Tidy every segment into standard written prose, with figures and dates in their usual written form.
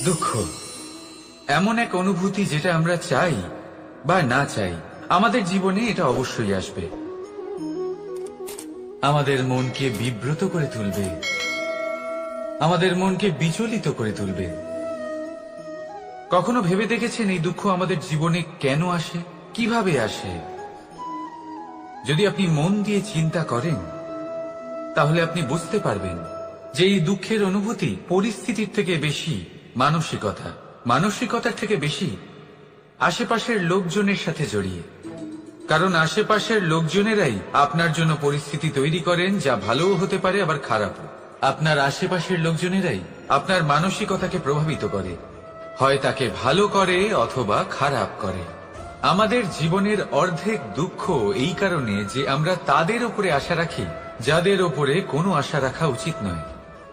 দুঃখ এমন এক অনুভূতি যেটা আমরা চাই বা না চাই আমাদের জীবনে এটা অবশ্যই আসবে। আমাদের মনকে বিব্রত করে তুলবে, আমাদের মনকে বিচলিত করে তুলবে। কখনো ভেবে দেখেছেন এই দুঃখ আমাদের জীবনে কেন আসে, কিভাবে আসে? যদি আপনি মন দিয়ে চিন্তা করেন তাহলে আপনি বুঝতে পারবেন যে এই দুঃখের অনুভূতি পরিস্থিতির থেকে বেশি মানসিকতার থেকে বেশি আশেপাশের লোকজনের সাথে জড়িয়ে। কারণ আশেপাশের লোকজনেরাই আপনার জন্য পরিস্থিতি তৈরি করেন, যা ভালোও হতে পারে আবার খারাপও। আপনার আশেপাশের লোকজনেরাই আপনার মানসিকতাকে প্রভাবিত করে, হয় তাকে ভালো করে অথবা খারাপ করে। আমাদের জীবনের অর্ধেক দুঃখ এই কারণে যে আমরা তাদের উপরে আশা রাখি যাদের ওপরে কোনো আশা রাখা উচিত নয়,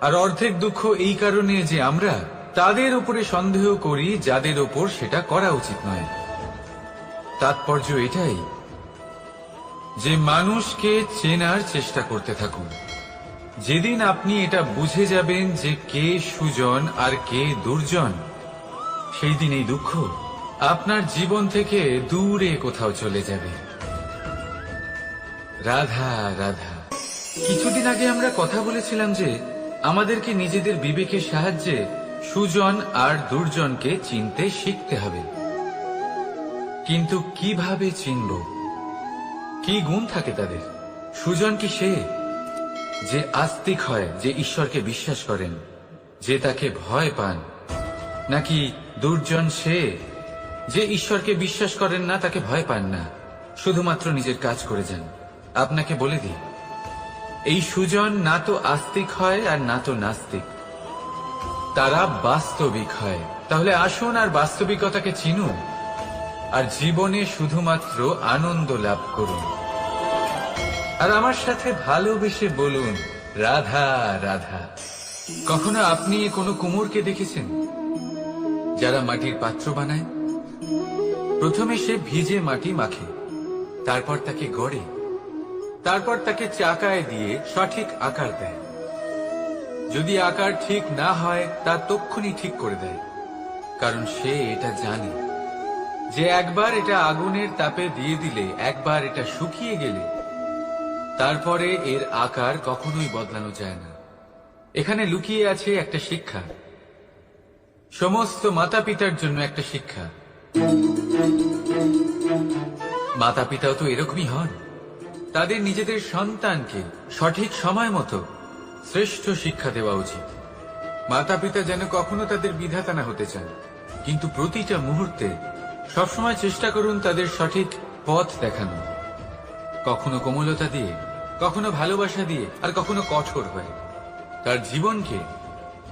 আর অর্ধেক দুঃখ এই কারণে যে আমরা তাদের উপরে সন্দেহ করি যাদের ওপর সেটা করা উচিত নয়। তাৎপর্য এটাই যে মানুষকে চেনার চেষ্টা করতে থাকুন। যেদিন আপনি এটা বুঝে যাবেন যে কে সুজন আর কে দুর্জন, সেই দিন এই দুঃখ আপনার জীবন থেকে দূরে কোথাও চলে যাবে। রাধা রাধা। কিছুদিন আগে আমরা কথা বলেছিলাম যে আমাদেরকে নিজেদের বিবেকের সাহায্যে সুজন আর দুর্জনকে চিনতে শিখতে হবে। কিন্তু কিভাবে চিনব? কি গুণ থাকে তাদের? সুজন কি সে যে আস্তিক হয়, যে ঈশ্বরকে বিশ্বাস করেন, যে তাকে ভয় পান? নাকি দুর্জন সে যে ঈশ্বরকে বিশ্বাস করেন না, তাকে ভয় পান না, শুধুমাত্র নিজের কাজ করে যান? আপনাকে বলে দিই, এই সুজন না তো আস্তিক হয় আর না তো নাস্তিক, তারা বাস্তবিক হয়। তাহলে আসুন আর বাস্তবিকতাকে চিনুন আর জীবনে শুধুমাত্র আনন্দ লাভ করুন। আর আমার সাথে ভালোবেসে বলুন রাধা রাধা। কখনো আপনি কোনো কুমোরকে দেখেছেন যারা মাটির পাত্র বানায়? প্রথমে সে ভিজে মাটি মাখে, তারপর তাকে গড়ে, তারপর তাকে চাকায় দিয়ে সঠিক আকার দেয়। যদি আকার ঠিক না হয় তা তক্ষুনি ঠিক করে দেয়, কারণ সে এটা জানে যে একবার এটা আগুনের তাপে দিয়ে দিলে, একবার এটা শুকিয়ে গেলে তারপরে এর আকার কখনোই বদলানো যায় না। এখানে লুকিয়ে আছে একটা শিক্ষা, সমস্ত মাতা পিতার জন্য একটা শিক্ষা। মাতা পিতাও তো এরকমই হন, তাদের নিজেদের সন্তানকে সঠিক সময় মতো শ্রেষ্ঠ শিক্ষা দেওয়া উচিত। মাতা পিতা যেন কখনো তাদের বিধাতা না হতে চান, কিন্তু প্রতিটা মুহূর্তে সবসময় চেষ্টা করুন তাদের সঠিক পথ দেখানো, কখনো কোমলতা দিয়ে, কখনো ভালোবাসা দিয়ে, আর কখনো কঠোর হয়ে। তার জীবনকে,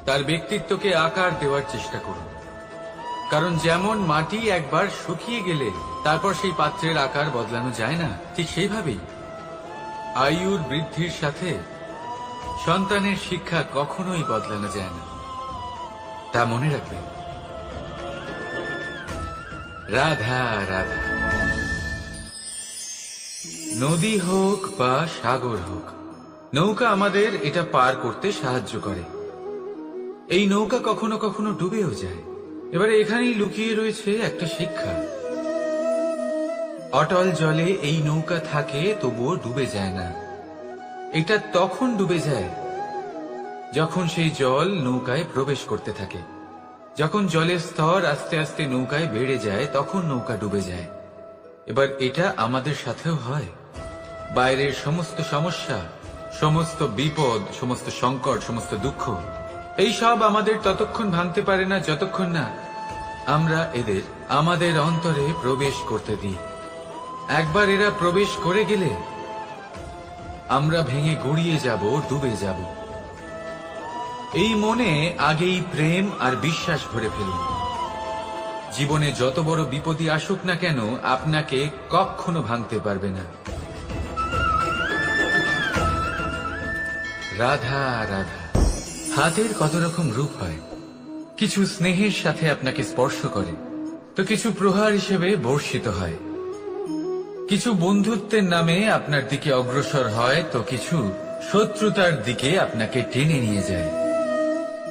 তার ব্যক্তিত্বকে আকার দেওয়ার চেষ্টা করুন। কারণ যেমন মাটি একবার শুকিয়ে গেলে তারপর সেই পাত্রের আকার বদলানো যায় না, ঠিক সেইভাবেই আয়ুর বৃদ্ধির সাথে সন্তানের শিক্ষা কখনোই বদলানো যায় না। তা মনে রাখবেন। রাধা রাধা। নদী হোক বা সাগর হোক, নৌকা আমাদের এটা পার করতে সাহায্য করে। এই নৌকা কখনো কখনো ডুবেও যায়। এবারে এখানেই লুকিয়ে রয়েছে একটা শিক্ষা। অটল জলে এই নৌকা থাকে, তবুও ডুবে যায় না। এটা তখন ডুবে যায় যখন সেই জল নৌকায় প্রবেশ করতে থাকে। যখন জলের স্তর আস্তে আস্তে নৌকায় বেড়ে যায়, তখন নৌকা ডুবে যায়। এবার এটা আমাদের সাথেও হয়। বাইরের সমস্ত সমস্যা, সমস্ত বিপদ, সমস্ত সংকট, সমস্ত দুঃখ, এই সব আমাদের ততক্ষণ ভাঙতে পারে না যতক্ষণ না আমরা এদের আমাদের অন্তরে প্রবেশ করতে দিই। একবার এরা প্রবেশ করে গেলে আমরা ভেঙে গুড়িয়ে যাব, ডুবে যাব। এই মনে আগেই প্রেম আর বিশ্বাস ভরে ফেলুন। জীবনে যত বড় বিপদই আসুক না কেন, আপনাকে কখনো ভাঙতে পারবে না। রাধা রাধা। হাতের কত রকম রূপ হয়। কিছু স্নেহের সাথে আপনাকে স্পর্শ করে, তো কিছু প্রহার হিসেবে বর্ষিত হয়। কিছু বন্ধুত্বের নামে আপনার দিকে অগ্রসর হয়, তো কিছু শত্রুতার দিকে আপনাকে টেনে নিয়ে যায়।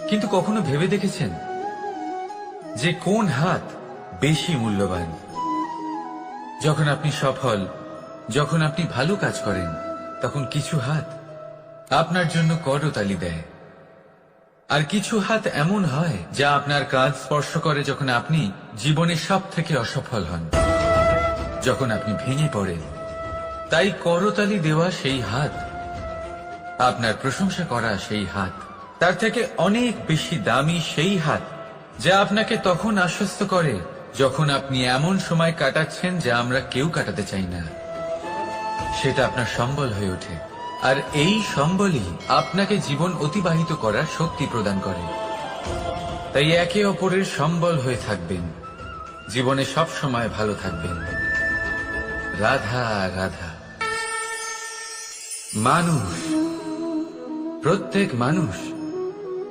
কিন্তু কখনো ভেবে দেখেছেন যে কোন হাত বেশি মূল্যবান। যখন আপনি সফল, যখন আপনি ভালো কাজ করেন, তখন কিছু হাত আপনার জন্য করতালি দেয়, আর কিছু হাত এমন হয় যা আপনার কাজ স্পর্শ করে যখন আপনি জীবনে সব থেকে অসফল হন, যখন আপনি ভেঙে পড়েন। তাই করতালি দেওয়া সেই হাত, আপনার প্রশংসা করা সেই হাত, তার থেকে অনেক বেশি দামি সেই হাত যা আপনাকে তখন আশ্বস্ত করে যখন আপনি এমন সময় কাটাচ্ছেন যা আমরা কেউ কাটাতে চাই না। সেটা আপনার সম্বল হয়ে ওঠে, আর এই সম্বলই আপনাকে জীবন অতিবাহিত করার শক্তি প্রদান করে। তাই একে অপরের সম্বল হয়ে থাকবেন, জীবনে সব সময় ভালো থাকবেন। রাধা রাধা। মানুষ, প্রত্যেক মানুষ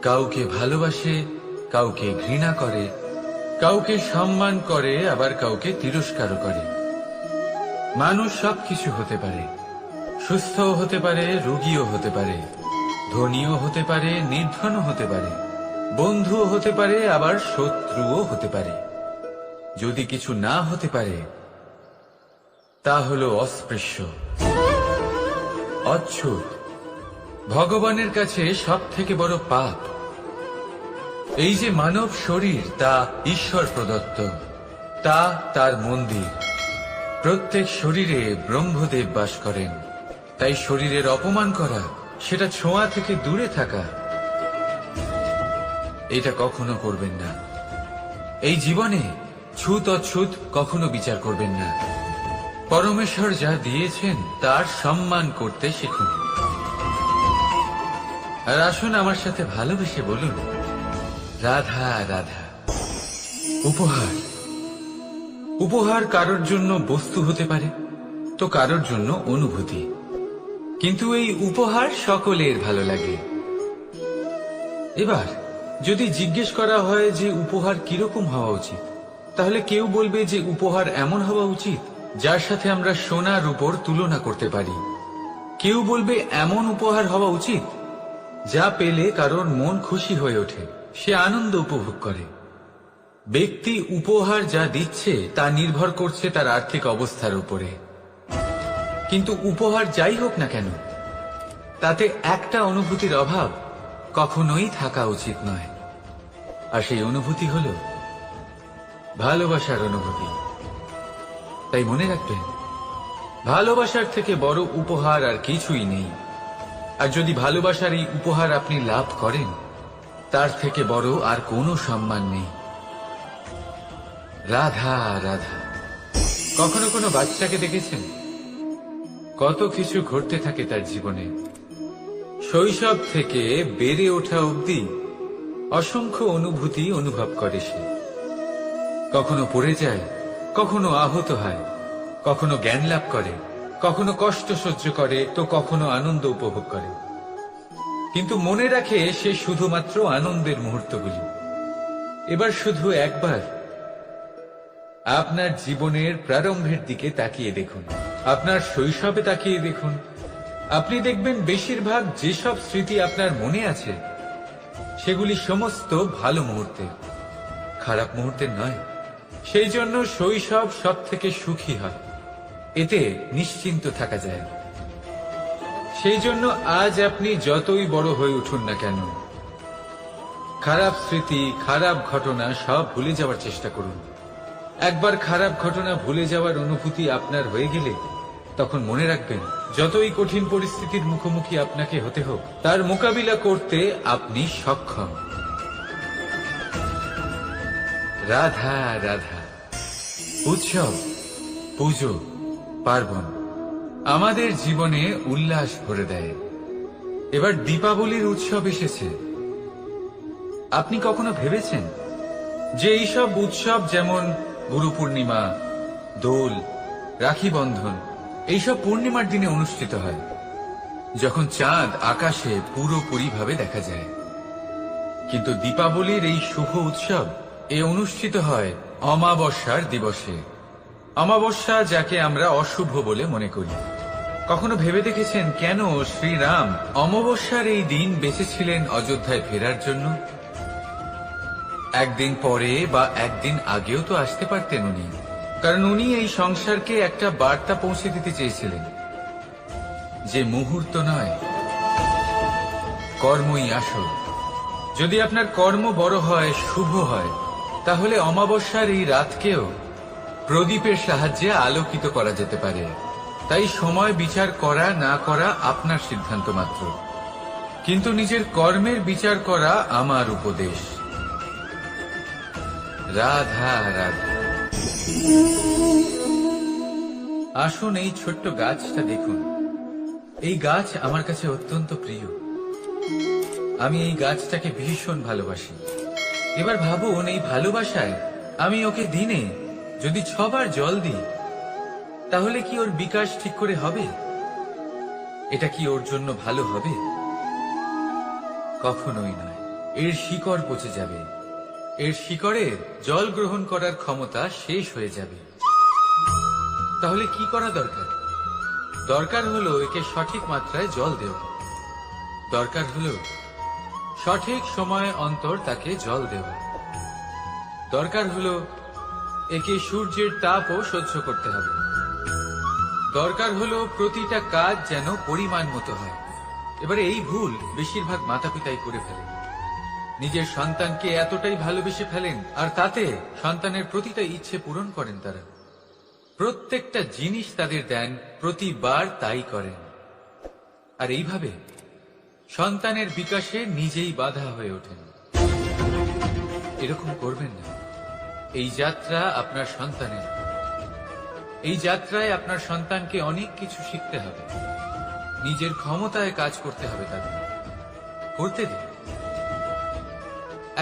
কাউকে ভালোবাসে, কাউকে ঘৃণা করে, কাউকে সম্মান করে, আবার কাউকে তিরস্কারও করে। মানুষ সবকিছু হতে পারে, সুস্থও হতে পারে, রোগীও হতে পারে, ধনীও হতে পারে, নির্ধনও হতে পারে, বন্ধুও হতে পারে, আবার শত্রুও হতে পারে। যদি কিছু না হতে পারে তা হল অস্পৃশ্য, অচ্ছুত, ভগবানের কাছে সব থেকে বড় পাপ। এই যে মানব শরীর, তা ঈশ্বর প্রদত্ত, তা তার মন্দির। প্রত্যেক শরীরে ব্রহ্মদেব বাস করেন। তাই শরীরের অপমান করা, সেটা ছোঁয়া থেকে দূরে থাকা, এটা কখনো করবেন না। এই জীবনে ছুত অছুত কখনো বিচার করবেন না। পরমেশ্বর যা দিয়েছেন তার সম্মান করতে শিখুন। আর আসুন আমার সাথে ভালোবেসে বলুন, রাধা রাধা। উপহার, উপহার কারোর জন্য বস্তু হতে পারে, তো কারোর জন্য অনুভূতি। কিন্তু এই উপহার সকলের ভালো লাগে। এবার যদি জিজ্ঞেস করা হয় যে উপহার কিরকম হওয়া উচিত, তাহলে কেউ বলবে যে উপহার এমন হওয়া উচিত যার সাথে আমরা সোনা রূপোর তুলনা করতে পারি। কেউ বলবে এমন উপহার হওয়া উচিত যা পেলে কারোর মন খুশি হয়ে ওঠে, সে আনন্দ উপভোগ করে। ব্যক্তি উপহার যা দিচ্ছে তা নির্ভর করছে তার আর্থিক অবস্থার উপরে। কিন্তু উপহার যাই হোক না কেন, তাতে একটা অনুভূতির অভাব কখনোই থাকা উচিত নয়। আর সেই অনুভূতি হল ভালোবাসার অনুভূতি। তাই মনে রাখবেন, ভালোবাসার থেকে বড় উপহার আর কিছুই নেই। আর যদি ভালোবাসার এই উপহার আপনি লাভ করেন, তার থেকে বড় আর কোনো সম্মান নেই। রাধা রাধা। কখনো কোনো বাচ্চাকে দেখেছেন? কত কিছু ঘটতে থাকে তার জীবনে। শৈশব থেকে বেড়ে ওঠা অবধি অসংখ্য অনুভূতি অনুভব করে সে। কখনো পড়ে যায়, কখনো আহত হয়, কখনো জ্ঞান লাভ করে, কখনো কষ্ট সহ্য করে, তো কখনো আনন্দ উপভোগ করে। কিন্তু মনে রাখে সে শুধুমাত্র আনন্দের মুহূর্তগুলি। এবার শুধু একবার আপনার জীবনের প্রারম্ভের দিকে তাকিয়ে দেখুন, আপনার শৈশবে তাকিয়ে দেখুন। আপনি দেখবেন বেশিরভাগ যেসব স্মৃতি আপনার মনে আছে সেগুলি সমস্ত ভালো মুহূর্তে, খারাপ মুহূর্তের নয়। সেই জন্য শৈশব সব থেকে সুখী হয়, এতে নিশ্চিন্ত থাকা যায়। সেই জন্য আজ আপনি যতই বড় হয়ে উঠুন না কেন, খারাপ স্মৃতি, খারাপ ঘটনা সব ভুলে যাওয়ার চেষ্টা করুন। একবার খারাপ ঘটনা ভুলে যাওয়ার অনুভূতি আপনার হয়ে গেলে তখন মনে রাখবেন, যতই কঠিন পরিস্থিতির মুখোমুখি আপনাকে হতে হোক, তার মোকাবিলা করতে আপনি সক্ষম। রাধা রাধা। উৎসব, পুজো, পার্বণ আমাদের জীবনে উল্লাস ভরে দেয়। এবার দীপাবলির উৎসব এসেছে। আপনি কখনো ভেবেছেন যে এইসব উৎসব যেমন গুরু পূর্ণিমা, দোল, রাখি বন্ধন, এইসব পূর্ণিমার দিনে অনুষ্ঠিত হয়, যখন চাঁদ আকাশে পুরোপুরিভাবে দেখা যায়। কিন্তু দীপাবলির এই শুভ উৎসব অনুষ্ঠিত হয় অমাবস্যার দিবসে। অমাবস্যা, যাকে আমরা অশুভ বলে মনে করি। কখনো ভেবে দেখেছেন কেন শ্রীরাম অমাবস্যার এই দিন বেঁচেছিলেন অযোধ্যায় ফেরার জন্য? একদিন পরে বা একদিন আগেও তো আসতে পারতেন উনি, কারণ উনি এই সংসারকে একটা বার্তা পৌঁছে দিতে চেয়েছিলেন যে মুহূর্ত নয়, কর্মই আসল। যদি আপনার কর্ম বড় হয়, শুভ হয়, তাহলে অমাবস্যার এই রাতকেও প্রদীপের সাহায্যে আলোকিত করা যেতে পারে। তাই সময় বিচার করা না করা আপনার সিদ্ধান্ত মাত্র, কিন্তু নিজের কর্মের বিচার করা আমার উপদেশ। রাধা রাধা। আসুন এই ছোট্ট গাছটা দেখুন। এই গাছ আমার কাছে অত্যন্ত প্রিয়। আমি এই গাছটাকে ভীষণ ভালোবাসি। এবার ভাবুন, এই ভালোবাসায় আমি ওকে দিনে যদি 6 বার জল দিই, তাহলে কি ওর বিকাশ ঠিক করে হবে? এটা কি ওর জন্য ভালো হবে? কখনোই নয়। এর শিকড় পচে যাবে, এর শিকড়ের জল গ্রহণ করার ক্ষমতা শেষ হয়ে যাবে। তাহলে কি করা দরকার? দরকার হলো একে সঠিক মাত্রায় জল দেওয়া। দরকার হলো সঠিক সময় অন্তর তাকে জল দেওয়া। দরকার হলো একে সূর্যের তাপও সহ্য করতে হবে। দরকার হলো প্রতিটা কাজ যেন পরিমাণ মতো হয়। এবারে এই ভুল বেশিরভাগ মাতাপিতাই করে ফেলেন। নিজের সন্তানকে এতটাই ভালোবেসে ফেলেন, আর তাতে সন্তানের প্রতিটা ইচ্ছে পূরণ করেন। তারা প্রত্যেকটা জিনিস তাদের দেন, প্রতিবার তাই করেন। আর এইভাবে সন্তানের বিকাশে নিজেই বাধা হয়ে ওঠেন। এরকম করবেন না। এই যাত্রা আপনার সন্তানের। এই যাত্রায় আপনার সন্তানকে অনেক কিছু শিখতে হবে। নিজের ক্ষমতায় কাজ করতে হবে তাদের। করতে দিন।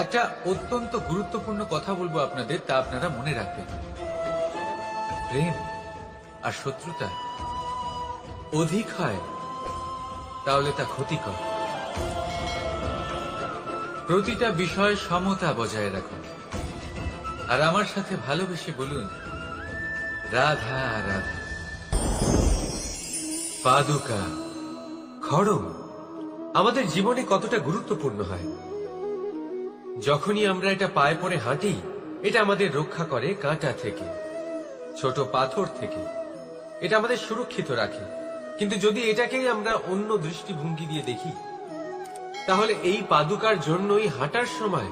একটা অত্যন্ত গুরুত্বপূর্ণ কথা বলবো আপনাদের, তা আপনারা মনে রাখবেন। প্রেম আর শত্রুতা অধিক হয় তাহলে তা ক্ষতিকর। প্রতিটা বিষয় সমতা বজায় রাখুন। আর আমার সাথে ভালোবেসে বলুন, রাধা রাধা। পাদুকা, খড়ম আমাদের জীবনে কতটা গুরুত্বপূর্ণ হয়। যখনই আমরা এটা পায়ে পরে হাঁটি, এটা আমাদের রক্ষা করে কাঁটা থেকে, ছোট পাথর থেকে। এটা আমাদের সুরক্ষিত রাখে। কিন্তু যদি এটাকেই আমরা অন্য দৃষ্টিভঙ্গি দিয়ে দেখি, তাহলে এই পাদুকার জন্যই হাঁটার সময়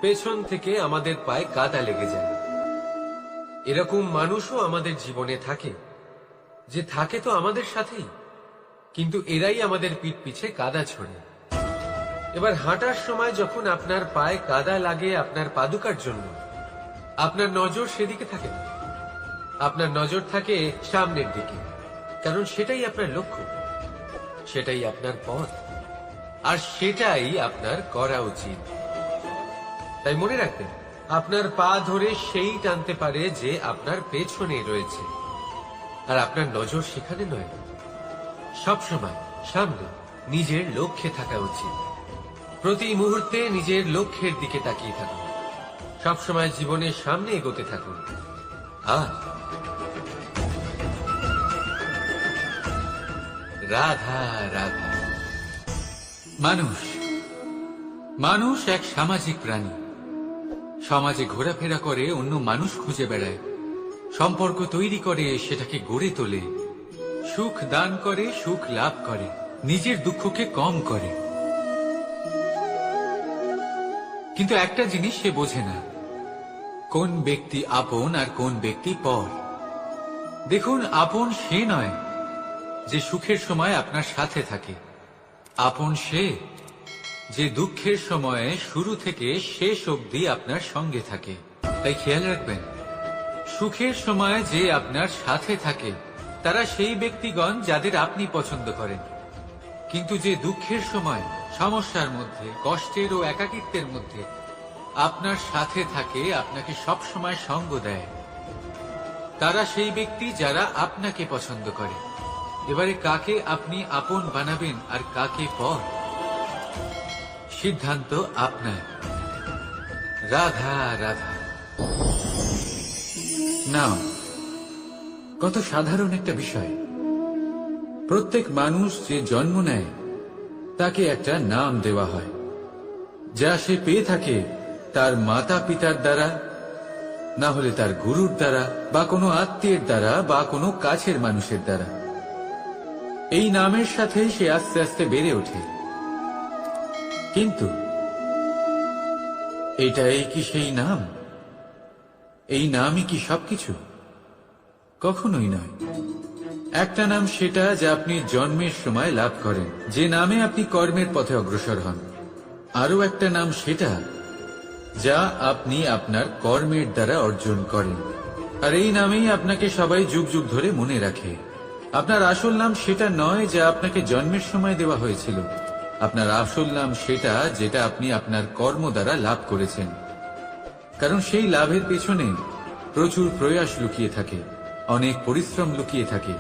পেছন থেকে আমাদের পায়ে কাদা লেগে যায়। এরকম মানুষও আমাদের জীবনে থাকে, যে থাকে তো আমাদের সাথেই, কিন্তু এরাই আমাদের পিঠ পিছে কাদা ছড়ে। এবার হাঁটার সময় যখন আপনার পায়ে কাদা লাগে আপনার পাদুকার জন্য, আপনার নজর সেদিকে থাকে না। আপনার নজর থাকে সামনের দিকে, কারণ সেটাই আপনার লক্ষ্য, সেটাই আপনার পথ, আর সেটাই আপনার করা উচিত। তাই মনে রাখবেন, আপনার পা ধরে সেই টানতে পারে যে আপনার পেছনে রয়েছে, আর আপনার নজর সেখানে নয়। সবসময় সামনে নিজের লক্ষ্যে থাকা উচিত। প্রতি মুহূর্তে নিজের লক্ষ্যের দিকে তাকিয়ে থাকুন। সবসময় জীবনের সামনে এগোতে থাকুন। আর রাধা রাধা। মানুষ এক সামাজিক প্রাণী। সমাজে ঘোরাফেরা করে, অন্য মানুষ খুঁজে বেড়ায়, সম্পর্ক তৈরি করে, সেটাকে গড়ে তোলে, সুখ দান করে, সুখ লাভ করে, নিজের দুঃখকে কম করে। কিন্তু একটা জিনিস সে বোঝে না, কোন ব্যক্তি আপন আর কোন ব্যক্তি পর। দেখুন, আপন সে নয় যে সুখের সময় আপনার সাথে থাকে। আপন সে যে দুঃখের সময়ে শুরু থেকে শেষ অবধি আপনার সঙ্গে থাকে। তাই খেয়াল রাখবেন, সুখের সময় যে আপনার সাথে থাকে তারা সেই ব্যক্তিগণ যাদের আপনি পছন্দ করেন। কিন্তু যে দুঃখের সময়, সমস্যার মধ্যে, কষ্টের ও একাকিত্বের মধ্যে আপনার সাথে থাকে, আপনাকে সব সময় সঙ্গ দেয়, তারা সেই ব্যক্তি যারা আপনাকে পছন্দ করে। এবারে কাকে আপনি আপন বানাবেন আর কাকে পর, সিদ্ধান্ত আপনার। রাধা রাধা। নাম কত সাধারণ একটা বিষয়। প্রত্যেক মানুষ যে জন্ম নেয় তাকে একটা নাম দেওয়া হয়। যা সে পেয়ে থাকে তার মাতা পিতার দ্বারা, না হলে তার গুরুর দ্বারা, বা কোনো আত্মীয়ের দ্বারা, বা কোনো কাছের মানুষের দ্বারা। এই নামের সাথে সে আস্তে আস্তে বেড়ে ওঠে। কিন্তু এটাই কি সেই নাম? এই নামই কি সবকিছু? কখনোই নয়। একটা নাম সেটা যা আপনি জন্মের সময় লাভ করেন, যে নামে আপনি কর্মের পথে অগ্রসর হন। আরও একটা নাম সেটা যা আপনি আপনার কর্মের দ্বারা অর্জন করেন, আর এই নামেই আপনাকে সবাই যুগ যুগ ধরে মনে রাখে। আপনার আসল নাম সেটা নয় যা আপনাকে জন্মের সময় দেওয়া হয়েছিল। আপনার আসল নাম সেটা যেটা আপনি আপনার কর্ম দ্বারা লাভ করেছেন, কারণ সেই লাভের পেছনে প্রচুর প্রয়াস লুকিয়ে থাকে, অনেক পরিশ্রম লুকিয়ে থাকে।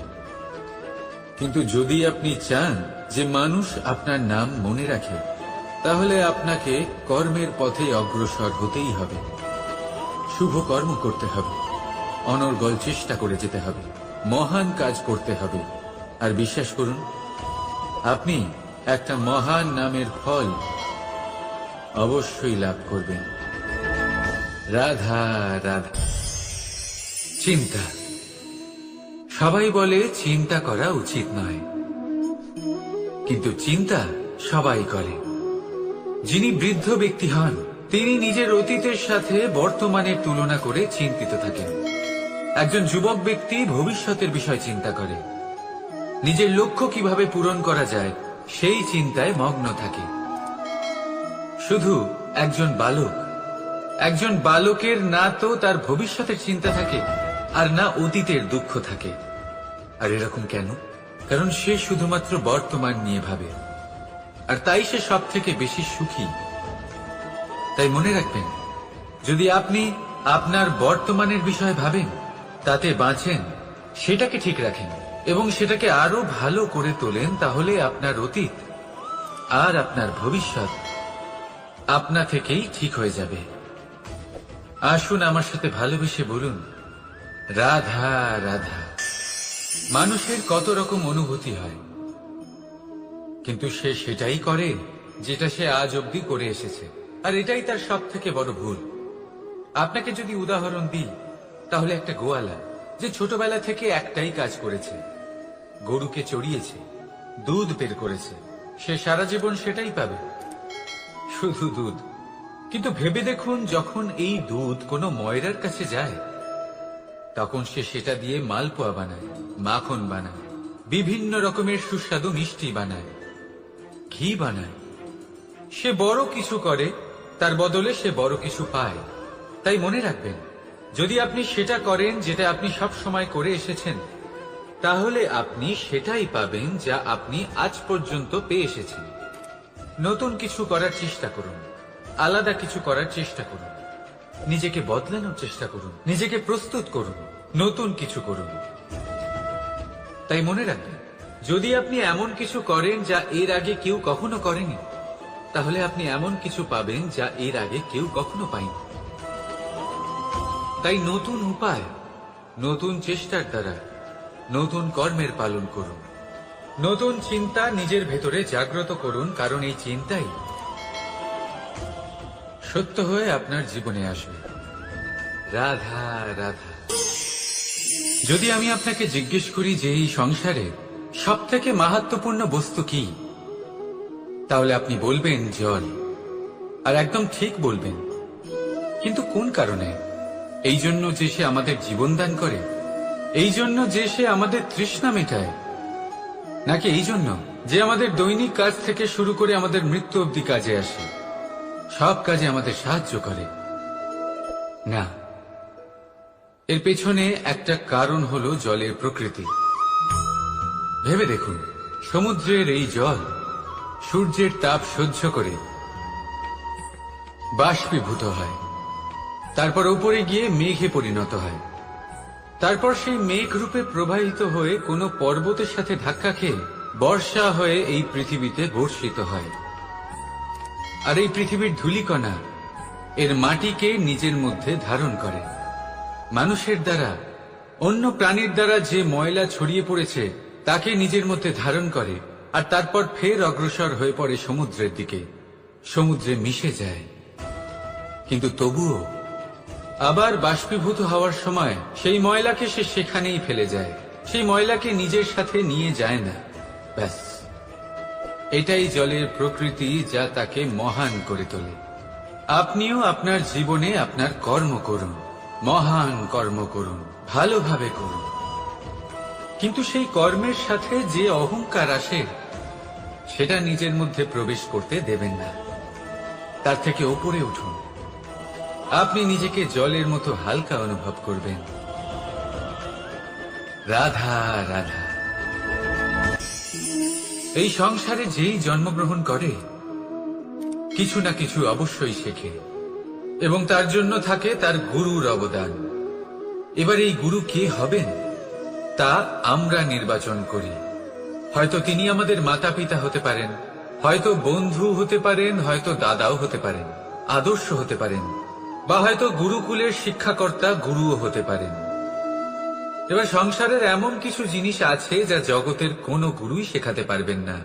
কিন্তু যদি আপনি চান যে মানুষ আপনার নাম মনে রাখে, তাহলে আপনাকে কর্মের পথে অগ্রসর হতেই হবে। শুভ কর্ম করতে হবে, অনর্গল চেষ্টা করে যেতে হবে, মহান কাজ করতে হবে। আর বিশ্বাস করুন, আপনি একটা মহান নামের ফল অবশ্যই লাভ করবেন। রাধা রাধা। চিন্তা। সবাই বলে চিন্তা করা উচিত নয়, কিন্তু চিন্তা সবাই করে। যিনি বৃদ্ধ ব্যক্তি হন, তিনি নিজের অতীতের সাথে বর্তমানের তুলনা করে চিন্তিত থাকেন। একজন যুবক ব্যক্তি ভবিষ্যতের বিষয় চিন্তা করে, নিজের লক্ষ্য কিভাবে পূরণ করা যায় সেই চিন্তায় মগ্ন থাকে। শুধু একজন বালকের না তো তার ভবিষ্যতের চিন্তা থাকে, আর না অতীতের দুঃখ থাকে। আর এরকম কেন? কারণ সে শুধুমাত্র বর্তমান নিয়ে ভাবে, আর তাই সে সব থেকে বেশি সুখী। তাই মনে রাখবেন, যদি আপনি আপনার বর্তমানের বিষয়ে ভাবেন, তাতে বাঁচেন, সেটাকে ঠিক রাখেন এবং সেটাকে আরো ভালো করে তোলেন, তাহলে আপনার অতীত আর আপনার ভবিষ্যৎ আপনা থেকেই ঠিক হয়ে যাবে। আসুন আমার সাথে ভালোবেসে বলুন, রাধা রাধা। মানুষের কত রকম অনুভূতি হয়, কিন্তু সে সেটাই করে যেটা সে আজ অবধি করে এসেছে, আর এটাই তার সব থেকে বড় ভুল। আপনাকে যদি উদাহরণ দিই, তাহলে একটা গোয়ালা যে ছোটবেলা থেকে একটাই কাজ করেছে, গরুকে চড়িয়েছে, দুধ বের করেছে, সে সারা জীবন সেটাই পাবে, শুধু দুধ। কিন্তু ভেবে দেখুন, যখন এই দুধ কোনো ময়রার কাছে যায়, তখন সে সেটা দিয়ে মালপোয়া বানায়, মাখন বানায়, বিভিন্ন রকমের সুস্বাদু মিষ্টি বানায়, ঘি বানায়। সে বড় কিছু করে, তার বদলে সে বড় কিছু পায়। তাই মনে রাখবেন, যদি আপনি সেটা করেন যেটা আপনি সব সময় করে এসেছেন, তাহলে আপনি সেটাই পাবেন যা আপনি আজ পর্যন্ত পেয়ে এসেছেন। নতুন কিছু করার চেষ্টা করুন, আলাদা কিছু করার চেষ্টা করুন, নিজেকে বদলানোর চেষ্টা করুন, নিজেকে প্রস্তুত করুন, নতুন কিছু করুন। তাই মনে রাখবেন, যদি আপনি এমন কিছু করেন যা এর আগে কেউ কখনো করেনি, তাহলে আপনি এমন কিছু পাবেন যা এর আগে কেউ কখনো পায়নি। তাই নতুন উপায়, নতুন চেষ্টার দ্বারা নতুন কর্মের পালন করুন। নতুন চিন্তা নিজের ভেতরে জাগ্রত করুন, কারণ এই চিন্তাই সত্য হয়ে আপনার জীবনে আসবে। রাধা রাধা। যদি আমি আপনাকে জিজ্ঞেস করি যে এই সংসারে সব থেকে মাহাত্ম্যপূর্ণ বস্তু কি, তাহলে আপনি বলবেন জল। আর একদম ঠিক বলবেন। কিন্তু কোন কারণে? এই জন্য যে সে আমাদের জীবন দান করে? এই জন্য যে সে আমাদের তৃষ্ণা মেটায়? নাকি এই জন্য যে আমাদের দৈনিক কাজ থেকে শুরু করে আমাদের মৃত্যু অবধি কাজে আসে, সব কাজে আমাদের সাহায্য করে? না, এর পেছনে একটা কারণ হলো জলের প্রকৃতি। ভেবে দেখুন, সমুদ্রের এই জল সূর্যের তাপ সহ্য করে বাষ্পীভূত হয়, তারপর উপরে গিয়ে মেঘে পরিণত হয়, তারপর সেই মেঘ রূপে প্রবাহিত হয়ে কোনো পর্বতের সাথে ধাক্কা খেয়ে বর্ষা হয়ে এই পৃথিবীতে বর্ষিত হয়। আর এই পৃথিবীর ধূলিকণা এর মাটিকে নিজের মধ্যে ধারণ করে। মানুষের দ্বারা, অন্য প্রাণীর দ্বারা যে ময়লা ছড়িয়ে পড়েছে তাকে নিজের মধ্যে ধারণ করে, আর তারপর ফের অগ্রসর হয়ে পড়ে সমুদ্রের দিকে, সমুদ্রে মিশে যায়। কিন্তু তবুও আবার বাষ্পীভূত হওয়ার সময় সেই ময়লাকে সে সেখানেই ফেলে যায়, সেই ময়লাকে নিজের সাথে নিয়ে যায় না। ব্যাস, এটাই জলের প্রকৃতি, যা তাকে মহান করে তোলে। আপনিও আপনার জীবনে আপনার কর্ম করুন, মহান কর্ম করুন, ভালোভাবে করুন, কিন্তু সেই কর্মের সাথে যে অহংকার আসে সেটা নিজের মধ্যে প্রবেশ করতে দেবেন না। তার থেকে ওপরে উঠুন। আপনি নিজেকে জলের মতো হালকা অনুভব করবেন। রাধা রাধা। এই সংসারে যেই জন্মগ্রহণ করে কিছু না কিছু অবশ্যই শেখে, এবং তার জন্য থাকে তার গুরুর অবদান। এবার এই গুরু কে হবেন তা আমরা নির্বাচন করি। হয়তো তিনি আমাদের মাতা পিতা হতে পারেন, হয়তো বন্ধু হতে পারেন, হয়তো দাদাও হতে পারেন, আদর্শ হতে পারেন, বা হয়তো গুরুকুলের শিক্ষাকর্তা গুরুও হতে পারেন। এবার সংসারের এমন কিছু জিনিস আছে যা জগতের কোনো গুরুই শেখাতে পারবেন না,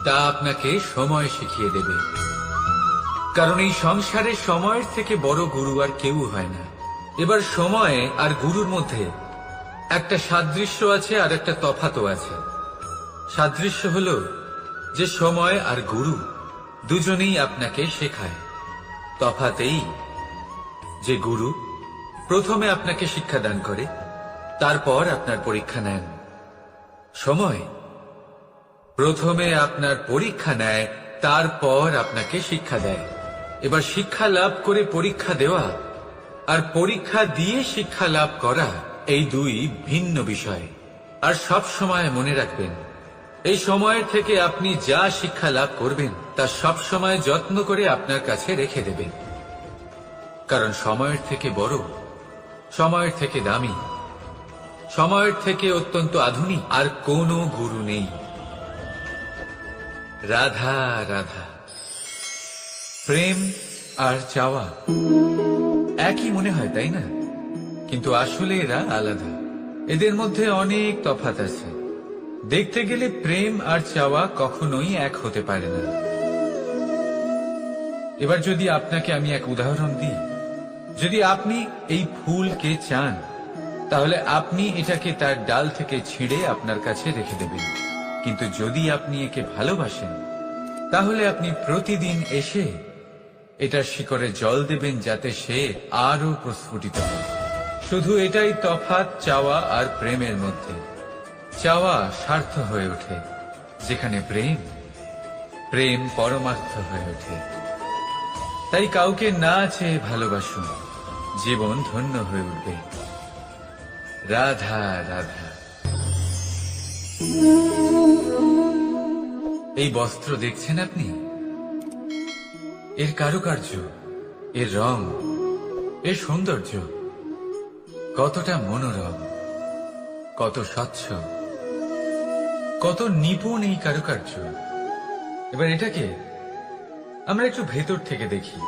তা আপনাকে সময় শিখিয়ে দেবে। কারণ এই সংসারে সময়ের থেকে বড় গুরু আর কেউ হয় না। এবার সময় আর গুরুর মধ্যে একটা সাদৃশ্য আছে আর একটা তফাতও আছে। সাদৃশ্য হল যে সময় আর গুরু দুজনেই আপনাকে শেখায়। তফাতেই যে গুরু প্রথমে আপনাকে শিক্ষাদান করে, তারপর আপনার পরীক্ষা নেন। সময় প্রথমে আপনার পরীক্ষা নেয়, তারপর আপনাকে শিক্ষা দেয়। এবার শিক্ষা লাভ করে পরীক্ষা দেওয়া আর পরীক্ষা দিয়ে শিক্ষা লাভ করা এই দুই ভিন্ন বিষয়। আর সব সময় মনে রাখবেন, এই সময়ের থেকে আপনি যা শিক্ষা লাভ করবেন তা সব সময় যত্ন করে আপনার কাছে রেখে দেবেন। কারণ সময়ের থেকে বড়, সময়ের থেকে দামি, সময়ের থেকে অত্যন্ত আধুনিক আর কোনো গুরু নেই। রাধা রাধা। প্রেম আর চাওয়া একই মনে হয়, তাই না? কিন্তু আসলে এরা আলাদা। এদের মধ্যে অনেক তফাৎ আছে। দেখতে গেলে প্রেম আর চাওয়া কখনোই এক হতে পারে না। এবার যদি আপনাকে আমি এক উদাহরণ দিই, যদি আপনি এই ফুলকে চান, তাহলে আপনি এটাকে তার ডাল থেকে ছিঁড়ে আপনার কাছে রেখে দেবেন। কিন্তু যদি আপনি একে ভালোবাসেন, তাহলে আপনি প্রতিদিন এসে এটার শিকড়ে জল দেবেন, যাতে সে আরো প্রস্ফুটিত হয়। শুধু এটাই তফাৎ চাওয়া আর প্রেমের মধ্যে। চাওয়া স্বার্থ হয়ে ওঠে, যেখানে প্রেম প্রেম পরমার্থ হয়ে ওঠে। তাই কাউকে না চেয়ে ভালোবাসুন, জীবন ধন্য হয়ে উঠবে। রাধা রাধা। এই বস্ত্র দেখছেন আপনি? এর কারুকার্য, এর রং, এর সৌন্দর্য কতটা মনোরম, কত স্বচ্ছ, কত নিপুণ এই কারুকার্য। এবার এটাকে আমরা একটু ভেতর থেকে দেখি।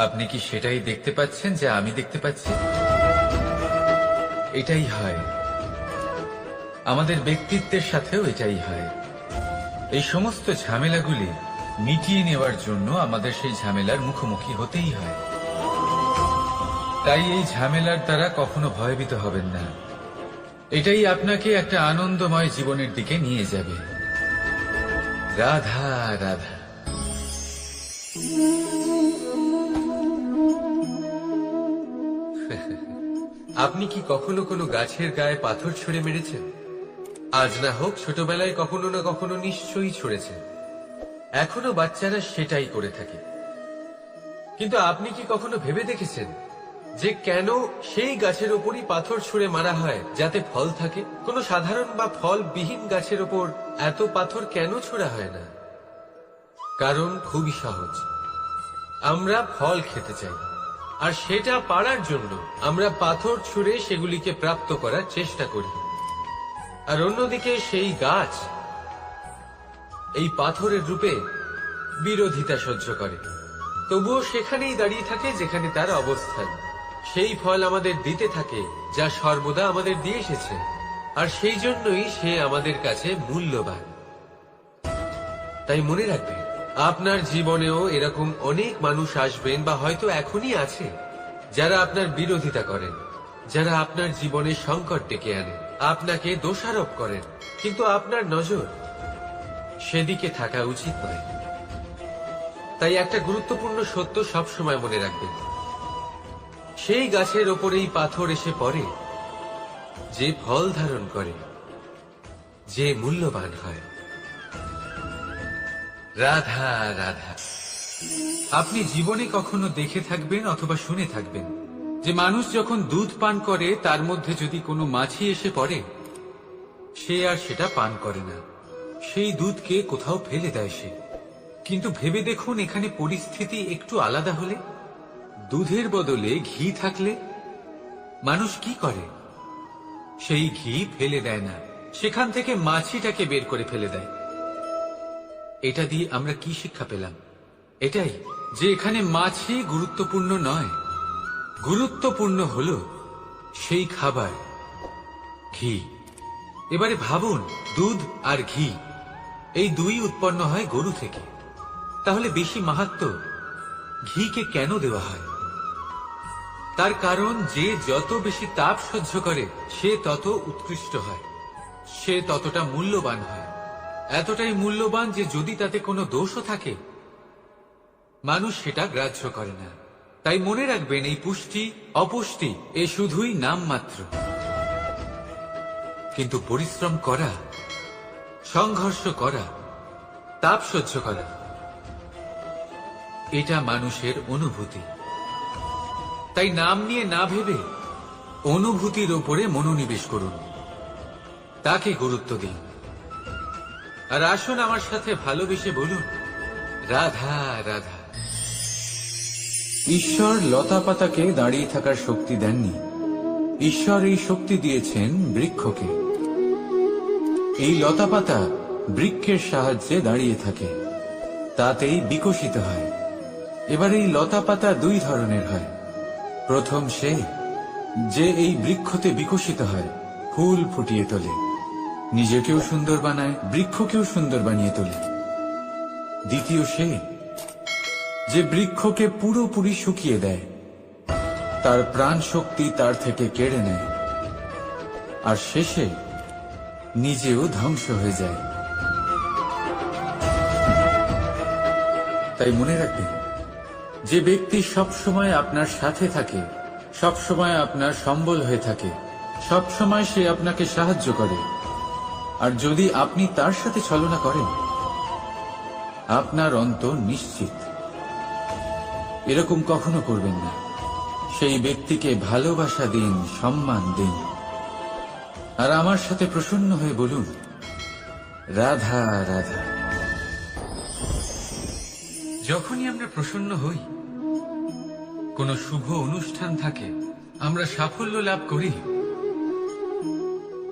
আপনি কি সেটাই দেখতে পাচ্ছেন যা আমি দেখতে পাচ্ছি? এটাই হয় আমাদের ব্যক্তিত্বের সাথেও, এটাই হয়। এই সমস্ত ঝামেলাগুলি মিটিয়ে নেওয়ার জন্য আমাদের সেই ঝামেলার মুখোমুখি হতেই হয়। তাই এই ঝামেলার দ্বারা কখনো ভয়ভীত হবেন না। এটাই আপনাকে একটা আনন্দময় জীবনের দিকে নিয়ে যাবে। রাধা রাধা। আপনি কি কখনো কোনো গাছের গায়ে পাথর ছুঁড়ে মেরেছেন? আজ না হোক, ছোটবেলায় কখনো না কখনো নিশ্চয়ই ছুঁড়েছেন। এখনো বাচ্চারা সেটাই করে থাকে। কিন্তু আপনি কি কখনো ভেবে দেখেছেন যে কেন সেই গাছের ওপরই পাথর ছুঁড়ে মারা হয় যাতে ফল থাকে? কোনো সাধারণ বা ফলবিহীন গাছের ওপর এত পাথর কেন ছোড়া হয় না? কারণ খুবই সহজ। আমরা ফল খেতে চাই, আর সেটা পারার জন্য আমরা পাথর ছুঁড়ে সেগুলিকে প্রাপ্ত করার চেষ্টা করি। আর অন্যদিকে সেই গাছ এই পাথরের রূপে বিরোধিতা সহ্য করে, তবুও সেখানেই দাঁড়িয়ে থাকে যেখানে তার অবস্থান। সেই ফল আমাদের দিতে থাকে যা সর্বদা আমাদের দিয়ে এসেছে, আর সেই জন্যই সে আমাদের কাছে মূল্যবান। তাই মনে রাখবেন, আপনার জীবনেও এরকম অনেক মানুষ আসবেন বা হয়তো এখনই আছে, যারা আপনার বিরোধিতা করেন, যারা আপনার জীবনে সংকট ডেকে আনেন, আপনাকে দোষারোপ করেন, কিন্তু আপনার নজর সেদিকে থাকা উচিত নয়। তাই একটা গুরুত্বপূর্ণ সত্য সবসময় মনে রাখবেন, সেই গাছের ওপরেই পাথর এসে পড়ে যে ফল ধারণ করে, যে মূল্যবান হয়। রাধা রাধা। আপনি জীবনে কখনো দেখে থাকবেন অথবা শুনে থাকবেন যে মানুষ যখন দুধ পান করে তার মধ্যে যদি কোনো মাছি এসে পড়ে, সে আর সেটা পান করে না, সেই দুধকে কোথাও ফেলে দেয় সে। কিন্তু ভেবে দেখুন, এখানে পরিস্থিতি একটু আলাদা হলে, দুধের বদলে ঘি থাকলে মানুষ কি করে? সেই ঘি ফেলে দেয় না, সেখান থেকে মাছিটাকে বের করে ফেলে দেয়। এটা দিয়ে আমরা কি শিক্ষা পেলাম? এটাই যে এখানে মাছি গুরুত্বপূর্ণ নয়, গুরুত্বপূর্ণ হলো সেই খাবার, ঘি। এবারে ভাবুন, দুধ আর ঘি এই দুই উৎপন্ন হয় গরু থেকে, তাহলে বেশি মাহাত্ম্য ঘিকে কেন দেওয়া হয়? তার কারণ, যে যত বেশি তাপ সহ্য করে সে তত উৎকৃষ্ট হয়, সে ততটা মূল্যবান হয়। এতটাই মূল্যবান যে যদি তাতে কোনো দোষও থাকে, মানুষ সেটা গ্রাহ্য করে না। তাই মনে রাখবেন, এই পুষ্টি অপুষ্টি এ শুধুই নাম মাত্র, কিন্তু পরিশ্রম করা, সংঘর্ষ করা, তাপ সহ্য করা, এটা মানুষের অনুভূতি। তাই নাম নিয়ে না ভেবে অনুভূতির ওপরে মনোনিবেশ করুন, তাকে গুরুত্ব দিন। আর আসুন আমার সাথে ভালোবেসে বলুন, রাধা রাধা। ঈশ্বর লতা পাতাকে দাঁড়িয়ে থাকার শক্তি দেননি, ঈশ্বর এই শক্তি দিয়েছেন বৃক্ষকে। এই লতা পাতা বৃক্ষের সাহায্যে দাঁড়িয়ে থাকে, তাতেই বিকশিত হয়। এবার এই লতা পাতা দুই ধরনের হয়। প্রথম সে যে এই বৃক্ষতে বিকশিত হয়, ফুল ফুটিয়ে তোলে, নিজেকেও সুন্দর বানায়, বৃক্ষকেও সুন্দর বানিয়ে তোলে। দ্বিতীয় সে যে বৃক্ষকে পুরোপুরি শুকিয়ে দেয়, তার প্রাণ শক্তি তার থেকে কেড়ে নেয়, আর শেষে নিজেও ধ্বংস হয়ে যায়। তাই মনে রাখবেন, যে ব্যক্তি সবসময় আপনার সাথে থাকে, সবসময় আপনার সম্বল হয়ে থাকে, সবসময় সে আপনাকে সাহায্য করে, আর যদি আপনি তার সাথে ছলনা করেন, আপনার অন্ত নিশ্চিত। এরকম কখনো করবেন না। সেই ব্যক্তিকে ভালোবাসা দিন, সম্মান দিন, আর আমার সাথে প্রসন্ন হয়ে বলুন, রাধা রাধা। যখনই আমরা প্রসন্ন হই, কোনো শুভ অনুষ্ঠান থাকে, আমরা সাফল্য লাভ করি,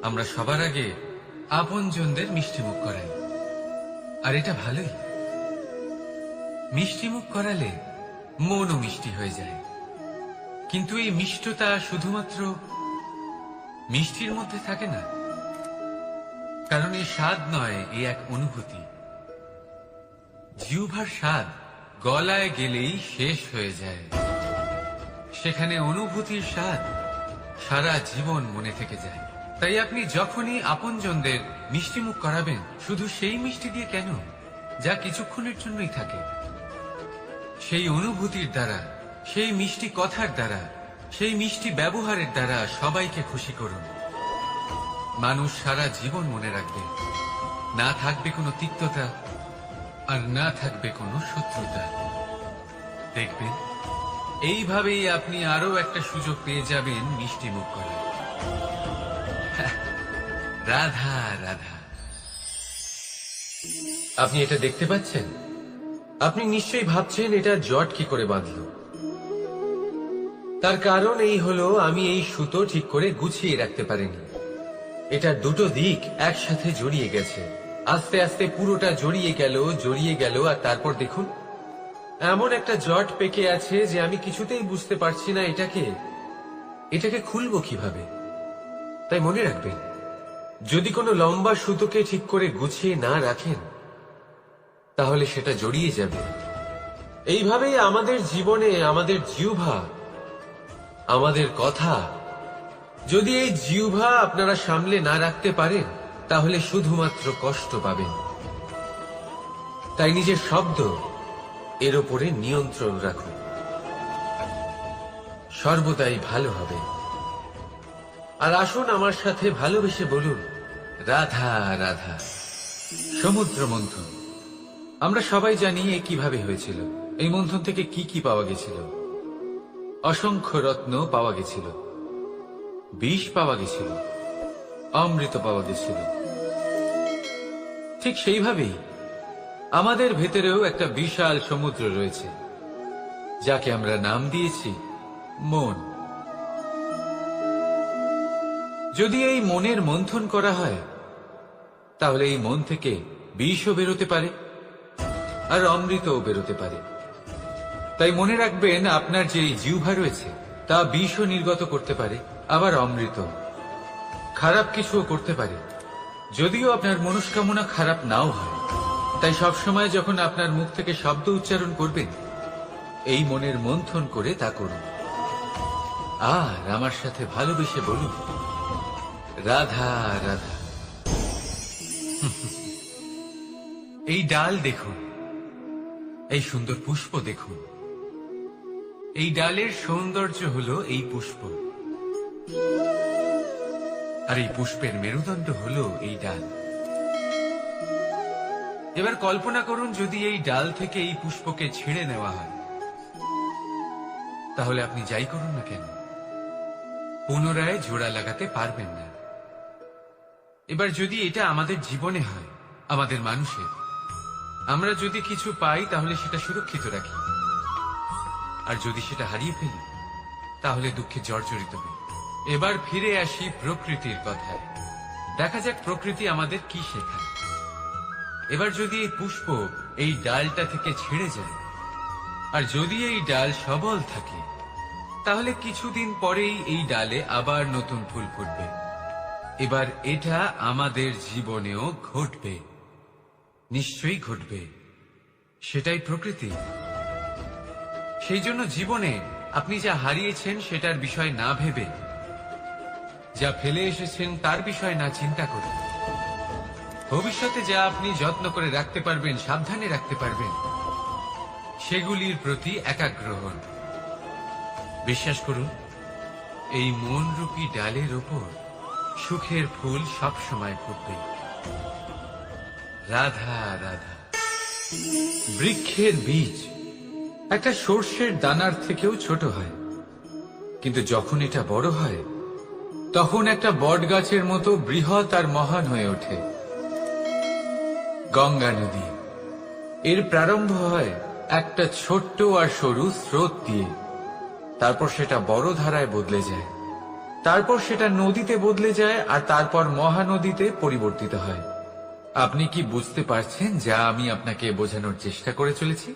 আমরা সবার আগে আপনজনদের মিষ্টিমুখ করাই। আর এটা ভালোই, মিষ্টিমুখ করালে মনও মিষ্টি হয়ে যায়। কিন্তু এই মিষ্টতা শুধুমাত্র মিষ্টির মধ্যে থাকে না, কারণ এই স্বাদ নয়, এই এক অনুভূতি। জিহ্বার স্বাদ গলায় গেলেই শেষ হয়ে যায়, সেখানে অনুভূতির স্বাদ সারা জীবন মনে থেকে যায়। তাই আপনি যখনই আপনজনদের মিষ্টিমুখ করাবেন, শুধু সেই মিষ্টি দিয়ে কেন, যা কিছুক্ষণের জন্যই থাকে, সেই অনুভূতির দ্বারা, সেই মিষ্টি কথার দ্বারা, সেই মিষ্টি ব্যবহারের দ্বারা সবাইকে খুশি করুন। মানুষ সারা জীবন মনে রাখবে, না থাকবে কোনো তিক্ততা, আর না থাকবে কোনো শত্রুতা। দেখবেন, এইভাবেই আপনি আরো একটা সুযোগ পেয়ে যাবেন মিষ্টি মুখ করার। রাধা রাধা। আপনি এটা দেখতে পাচ্ছেন? আপনি নিশ্চয়ই ভাবছেন এটা জট কি করে বাঁধলো। তার কারণ এই হলো, আমি এই সুতো ঠিক করে গুছিয়ে রাখতে পারিনি। এটা দুটো দিক একসাথে জড়িয়ে গেছে, আস্তে আস্তে পুরোটা জড়িয়ে গেল, আর তারপর দেখুন, এমন একটা জট পেকে আছে যে আমি কিছুতেই বুঝতে পারছি না এটাকে খুলবো কিভাবে। তাই মনে রাখবেন, যদি কোনো লম্বা সুতোকে ঠিক করে গুছিয়ে না রাখেন, তাহলে সেটা জড়িয়ে যাবে। এইভাবেই আমাদের জীবনে আমাদের জিহ্বা, আমাদের কথা, যদি এই জিহ্বা আপনারা সামলে না রাখতে পারেন তাহলে শুধুমাত্র কষ্ট পাবেন। তাই নিজের শব্দ এর ওপরে নিয়ন্ত্রণ রাখুন, সর্বদাই ভালো হবে। আর আসুন আমার সাথে ভালোবেসে বলুন, রাধা রাধা। সমুদ্র মন্থন, আমরা সবাই জানি এ কিভাবে হয়েছিল। এই মন্থন থেকে কি কি পাওয়া গেছিল? অসংখ্য রত্ন পাওয়া গেছিল, বিষ পাওয়া গেছিল, অমৃত পাওয়া গেছিল। ঠিক সেইভাবেই আমাদের ভেতরেও একটা বিশাল সমুদ্র রয়েছে, যাকে আমরা নাম দিয়েছি মন। যদি এই মনের মন্থন করা হয় তাহলে এই মন থেকে বিষও বেরোতে পারে আর অমৃতও বেরোতে পারে। তাই মনে রাখবেন, আপনার যে জিহ্বা রয়েছে তা বিষও নির্গত করতে পারে, আবার অমৃত, খারাপ কিছুও করতে পারে, যদিও আপনার মনস্কামনা খারাপ নাও হয়। তাই সবসময় যখন আপনার মুখ থেকে শব্দ উচ্চারণ করবেন, এই মনের মন্থন করে তা করুন। আর আমার সাথে ভালোবেসে বলুন, রাধা রাধা। এই ডাল দেখুন, এই সুন্দর পুষ্প দেখুন। এই ডালের সৌন্দর্য হলো এই পুষ্প, আর এই পুষ্পের মেরুদণ্ড হলো এই ডাল। এবার কল্পনা করুন, যদি এই ডাল থেকে এই পুষ্পকে ছিঁড়ে নেওয়া হয়, তাহলে আপনি যাই করুন না কেন পুনরায় জোড়া লাগাতে পারবেন না। এবার যদি এটা আমাদের জীবনে হয়, আমাদের মানুষের, আমরা যদি কিছু পাই তাহলে সেটা সুরক্ষিত রাখি, আর যদি সেটা হারিয়ে ফেলি তাহলে দুঃখে জর্জরিত হই। এবার ফিরে আসি প্রকৃতির কথায়। দেখা যাক প্রকৃতি আমাদের কি শেখায়। এবার যদি এই পুষ্প এই ডালটা থেকে ছিঁড়ে যায়, আর যদি এই ডাল সবল থাকে, তাহলে কিছুদিন পরেই এই ডালে আবার নতুন ফুল ফুটবে। এবার এটা আমাদের জীবনেও ঘটবে, নিশ্চয়ই ঘটবে। সেটাই প্রকৃতি। সেই জন্য জীবনে আপনি যা হারিয়েছেন সেটার বিষয় না ভেবে, যা ফেলে এসেছেন তার বিষয় না চিন্তা করে, ভবিষ্যতে যা আপনি যত্ন করে রাখতে পারবেন, সাবধানে রাখতে পারবেন, সেগুলির প্রতি একাগ্র হন। বিশ্বাস করুন, এই মনরূপী ডালের ওপর সুখের ফুল সব সময় ফুটবে। রাধা রাধা। বৃক্ষের বীজ একটা সর্ষের দানার থেকেও ছোট হয়, কিন্তু যখন এটা বড় হয় তখন একটা বট গাছের মতো বৃহৎ আর মহান হয়ে ওঠে। গঙ্গা নদী, এর প্রারম্ভ হয় একটা ছোট্ট আর সরু স্রোত দিয়ে, তারপর সেটা বড় ধারায় বদলে যায়, তারপর সেটা নদীতে বদলে যায়, আর তারপর মহানদীতে পরিবর্তিত হয়। আপনি কি বুঝতে পারছেন যা আমি আপনাকে বোঝানোর চেষ্টা করে চলেছি?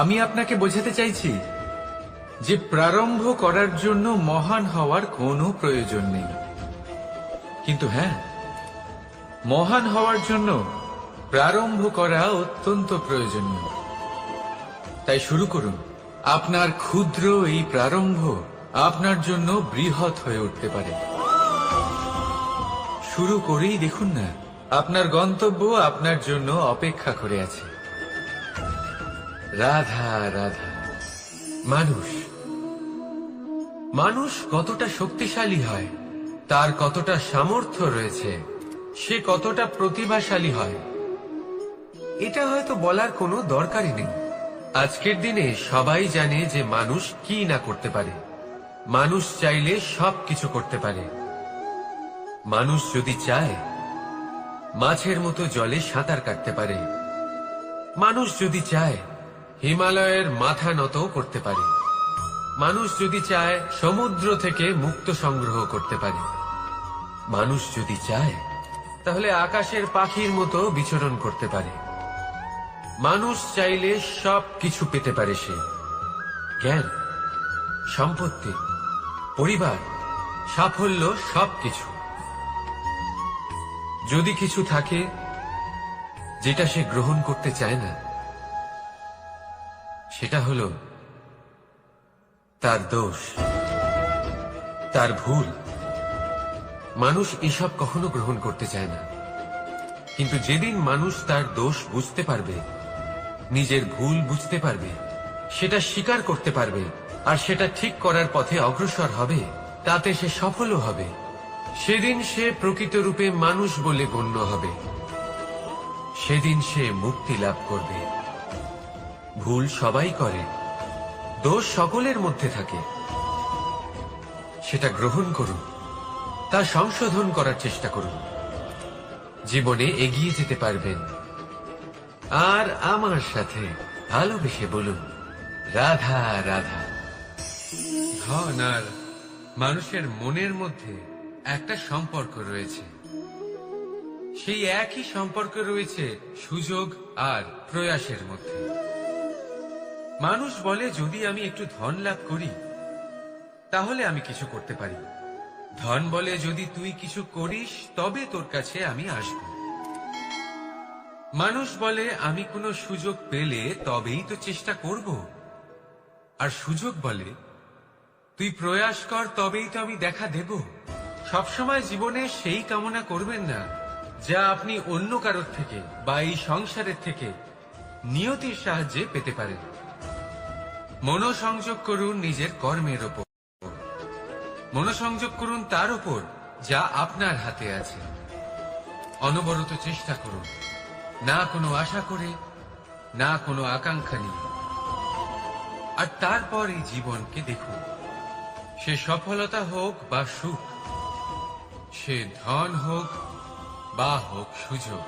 আমি আপনাকে বোঝাতে চাইছি যে প্রারম্ভ করার জন্য মহান হওয়ার কোনো প্রয়োজন নেই, কিন্তু হ্যাঁ, মহান হওয়ার জন্য প্রারম্ভ করা অত্যন্ত প্রয়োজনীয়। তাই শুরু করুন। আপনার ক্ষুদ্র এই প্রারম্ভ আপনার জন্য বৃহৎ হয়ে উঠতে পারে। শুরু করেই দেখুন না, আপনার গন্তব্য আপনার জন্য অপেক্ষা করে আছে। রাধা রাধা। মানুষ কতটা শক্তিশালী হয়, তার কতটা সামর্থ্য রয়েছে, সে কতটা প্রতিভাশালী হয়, এটা হয়তো বলার কোনো দরকারই নেই। আজকের দিনে সবাই জানে যে মানুষ কি না করতে পারে। মানুষ চাইলে সবকিছু করতে পারে। মানুষ যদি চায় মাছের মতো জলে সাঁতার কাটতে পারে। মানুষ যদি চায় হিমালয়ের মাথা নত করতে পারে। মানুষ যদি চায় সমুদ্র থেকে মুক্ত সংগ্রহ করতে পারে। মানুষ যদি চায় তাহলে আকাশের পাখির মতো বিচরণ করতে পারে। মানুষ চাইলে সব কিছু পেতে পারে। সে জ্ঞান, সম্পত্তি, পরিবার, সাফল্য, সবকিছু। যদি কিছু থাকে যেটা সে গ্রহণ করতে চায় না, সেটা হলো তার দোষ, তার ভুল। মানুষ এসব কখনো গ্রহণ করতে চায় না, কিন্তু যেদিন মানুষ তার দোষ বুঝতে পারবে, নিজের ভুল বুঝতে পারবে, সেটা স্বীকার করতে পারবে আর সেটা ঠিক করার পথে অগ্রসর হবে, তাতে সে সফলও হবে, সেদিন সে প্রকৃত রূপে মানুষ বলে গণ্য হবে। সেদিন সে মুক্তি লাভ করবে। ভুল সবাই করে, দোষ সকলের মধ্যে থাকে, সেটা গ্রহণ করুন, তা সংশোধন করার চেষ্টা করুন, জীবনে এগিয়ে যেতে পারবেন। আর আমার সাথে ভালোবেসে বলুন, রাধা রাধা। ধন আর মানুষের মনের মধ্যে একটা সম্পর্ক রয়েছে, সেই একই সম্পর্ক রয়েছে সুযোগ আর প্রয়াসের মধ্যে। মানুষ বলে, যদি আমি একটু ধন লাভ করি তাহলে আমি কিছু করতে পারি। ধন বলে, যদি তুই কিছু করিস তবে তোর কাছে আমি আসব। মানুষ বলে, আমি কোনো সুযোগ পেলে তবেই তো চেষ্টা করব। আর সুযোগ বলে, তুই প্রয়াস কর তবেই তো আমি দেখা দেব। সবসময় জীবনে সেই কামনা করবেন না যা আপনি অন্য কারোর থেকে বা এই সংসারের থেকে নিয়তির সাহায্যে পেতে পারেন। মনোসংযোগ করুন নিজের কর্মের ওপর, মনোসংযোগ করুন তার উপর যা আপনার হাতে আছে। অনবরত চেষ্টা করুন, না কোনো আশা করে, না কোনো আকাঙ্ক্ষা নিয়ে। আর তারপর এই জীবনকে দেখুন, সে সফলতা হোক বা সুখ, সে ধন হোক বা হোক সুযোগ,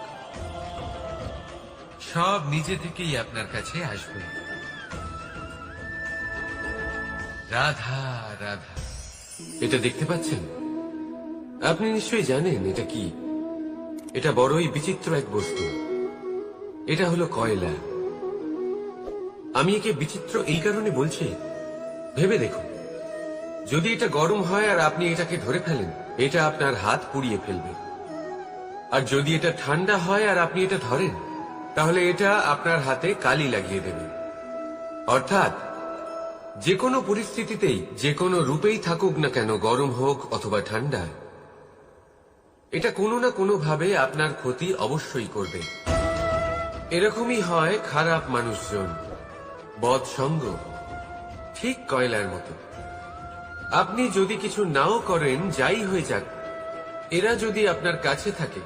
সব নিজে থেকেই আপনার কাছে আসবে। রাধা রাধা। এটা দেখতে পাচ্ছেন? আপনি নিশ্চয়ই জানেন এটা কি। এটা বড়ই বিচিত্র এক বস্তু। এটা হলো কয়লা। আমি একে বিচিত্র এই কারণে বলছি, ভেবে দেখুন, যদি এটা গরম হয় আর আপনি এটাকে ধরে ফেলেন, এটা আপনার হাত পুড়িয়ে ফেলবে। আর যদি এটা ঠান্ডা হয় আর আপনি এটা ধরেন, তাহলে এটা আপনার হাতে কালি লাগিয়ে দেবে। অর্থাৎ যে কোনো পরিস্থিতিতেই, যে কোনো রূপেই থাকুক না কেন, গরম হোক অথবা ঠান্ডা, এটা কোনো না কোনো ভাবে আপনার ক্ষতি অবশ্যই করবে। এরকমই হয় খারাপ মানুষজন, বদসঙ্গ, ঠিক কয়লার মতো। আপনি যদি কিছু নাও করেন, যাই হয়ে যাক, এরা যদি আপনার কাছে থাকে,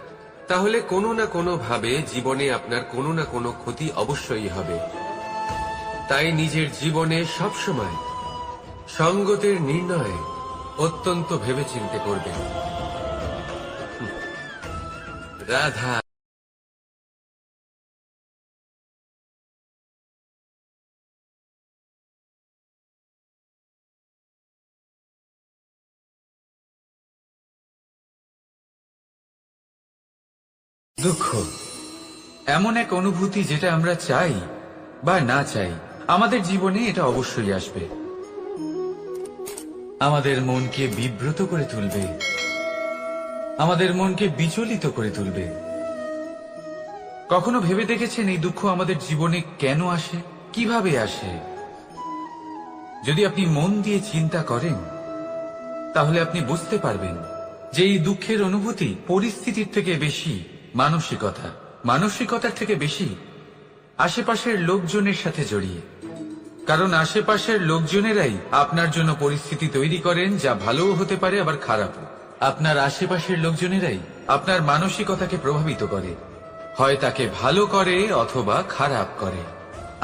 তাহলে কোনো না কোনো ভাবে জীবনে আপনার কোনো না কোনো ক্ষতি অবশ্যই হবে। তাই নিজের জীবনে সবসময় সঙ্গতের নির্ণয় অত্যন্ত ভেবেচিন্তে করবেন। রাধা। দুঃখ এমন এক অনুভূতি যেটা আমরা চাই বা না চাই, আমাদের জীবনে এটা অবশ্যই আসবে। আমাদের মনকে বিব্রত করে তুলবে, আমাদের মনকে বিচলিত করে তুলবে। কখনো ভেবে দেখেছেন এই দুঃখ আমাদের জীবনে কেন আসে, কিভাবে আসে? যদি আপনি মন দিয়ে চিন্তা করেন, তাহলে আপনি বুঝতে পারবেন যে এই দুঃখের অনুভূতি পরিস্থিতির থেকে বেশি মানসিকতার থেকে বেশি আশেপাশের লোকজনের সাথে জড়িয়ে। কারণ আশেপাশের লোকজনেরাই আপনার জন্য পরিস্থিতি তৈরি করেন, যা ভালোও হতে পারে আবার খারাপও। আপনার আশেপাশের লোকজনেরাই আপনার মানসিকতাকে প্রভাবিত করে, হয় তাকে ভালো করে অথবা খারাপ করে।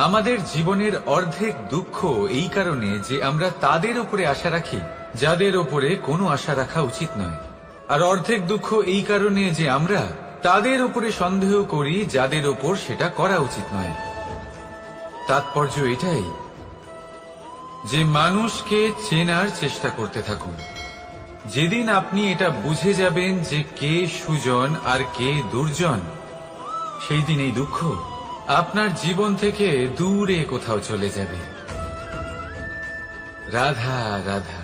আমাদের জীবনের অর্ধেক দুঃখ এই কারণে যে আমরা তাদের উপরে আশা রাখি যাদের উপরে কোনো আশা রাখা উচিত নয়, আর অর্ধেক দুঃখ এই কারণে যে আমরা তাদের উপরে সন্দেহ করি যাদের উপর সেটা করা উচিত নয়। তাৎপর্য এটাই যে মানুষকে চেনার চেষ্টা করতে থাকুন। যেদিন আপনি এটা বুঝে যাবেন যে কে সুজন আর কে দুর্জন, সেই দিন এই দুঃখ আপনার জীবন থেকে দূরে কোথাও চলে যাবে। রাধা রাধা।